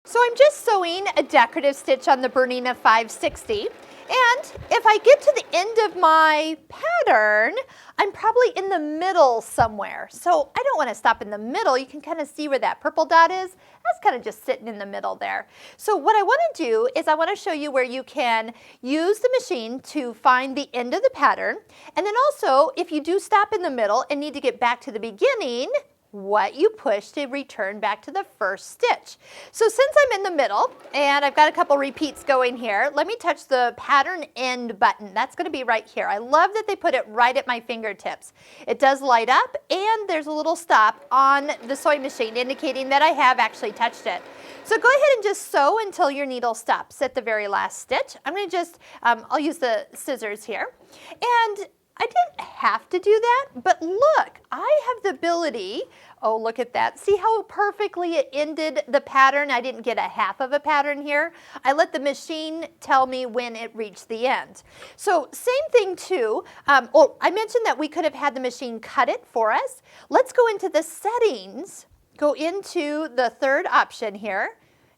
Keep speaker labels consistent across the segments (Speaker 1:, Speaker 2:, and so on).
Speaker 1: So I'm just sewing a decorative stitch on the Bernina 560, and if I get to the end of my pattern, I'm probably in the middle somewhere. So I don't want to stop in the middle. You can kind of see where that purple dot is. That's kind of just sitting in the middle there. So what I want to do is I want to show you where you can use the machine to find the end of the pattern. And then also, if you do stop in the middle and need to get back to the beginning, what you push to return back to the first stitch. So since I'm in the middle and I've got a couple repeats going here, let me touch the pattern end button. That's going to be right here. I love that they put it right at my fingertips. It does light up and there's a little stop on the sewing machine indicating that I have actually touched it. So go ahead and just sew until your needle stops at the very last stitch. I'm going to just, I'll use the scissors here. And I didn't have to do that, but look, I have the ability, oh look at that, see how perfectly it ended the pattern? I didn't get a half of a pattern here. I let the machine tell me when it reached the end. So same thing too, I mentioned that we could have had the machine cut it for us. Let's go into the settings, go into the third option here.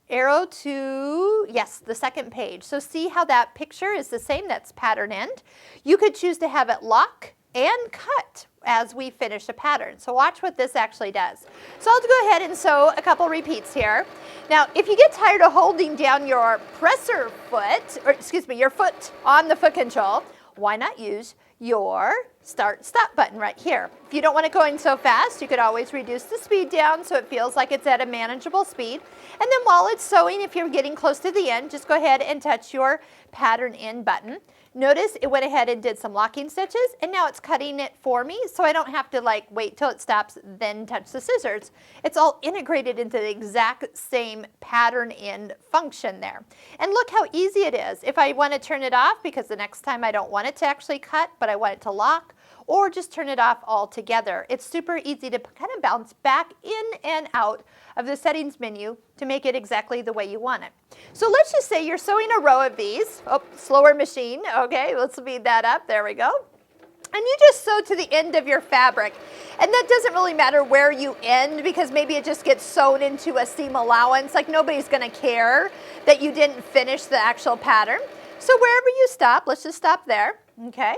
Speaker 1: Arrow to, yes, the second page. So see how that picture is the same, that's pattern end. You could choose to have it lock and cut as we finish a pattern. So watch what this actually does. So I'll go ahead and sew a couple repeats here. Now, if you get tired of holding down your presser foot, or excuse me, your foot on the foot control, why not use your start stop button right here. If you don't want it going so fast, you could always reduce the speed down so it feels like it's at a manageable speed. And then while it's sewing, if you're getting close to the end, just go ahead and touch your pattern end button. Notice it went ahead and did some locking stitches, and now it's cutting it for me, so I don't have to like wait till it stops, then touch the scissors. It's all integrated into the exact same pattern end function there. And look how easy it is. If I want to turn it off because the next time I don't want it to actually cut, but I want it to lock, or just turn it off altogether. It's super easy to kind of bounce back in and out of the settings menu to make it exactly the way you want it. So let's just say you're sewing a row of these. Oh, slower machine. Okay, let's speed that up. There we go. And you just sew to the end of your fabric. And that doesn't really matter where you end because maybe it just gets sewn into a seam allowance. Like nobody's going to care that you didn't finish the actual pattern. So wherever you stop, let's just stop there. Okay.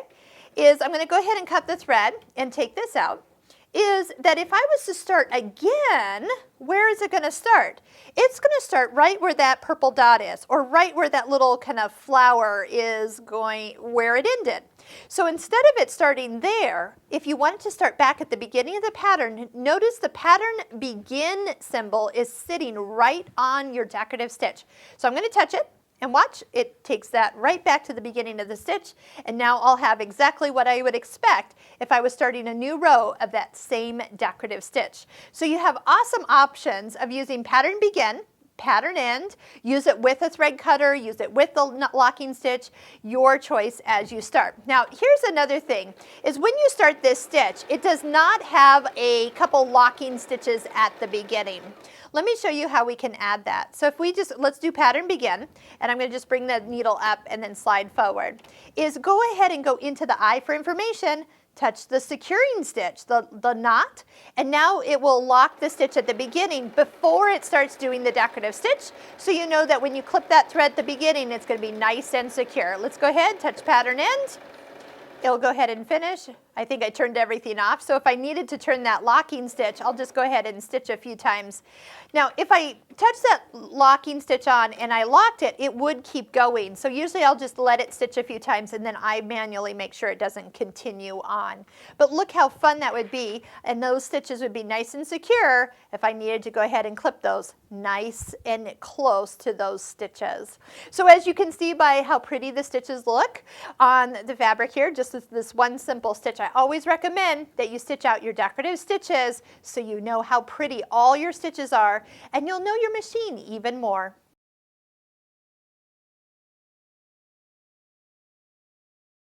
Speaker 1: I'm going to go ahead and cut the thread and take this out, is that if I was to start again, where is it going to start? It's going to start right where that purple dot is, or right where that little kind of flower is going, where it ended. So instead of it starting there, if you wanted to start back at the beginning of the pattern, notice the pattern begin symbol is sitting right on your decorative stitch. So I'm going to touch it. And watch, it takes that right back to the beginning of the stitch, and now I'll have exactly what I would expect if I was starting a new row of that same decorative stitch. So you have awesome options of using pattern begin, pattern end, use it with a thread cutter, use it with the locking stitch, your choice as you start. Now here's another thing, is when you start this stitch, it does not have a couple locking stitches at the beginning. Let me show you how we can add that. So if we just, let's do pattern begin, and I'm going to just bring the needle up and then slide forward, is go ahead and go into the I for information, touch the securing stitch, the knot, and now it will lock the stitch at the beginning before it starts doing the decorative stitch, so you know that when you clip that thread at the beginning, it's going to be nice and secure. Let's go ahead, touch pattern end. It'll go ahead and finish. I think I turned everything off, so if I needed to turn that locking stitch, I'll just go ahead and stitch a few times. Now, if I touch that locking stitch on and I locked it, it would keep going. So usually I'll just let it stitch a few times and then I manually make sure it doesn't continue on. But look how fun that would be, and those stitches would be nice and secure if I needed to go ahead and clip those nice and close to those stitches. So as you can see by how pretty the stitches look on the fabric here, just this one simple stitch, I always recommend that you stitch out your decorative stitches so you know how pretty all your stitches are, and you'll know your machine even more.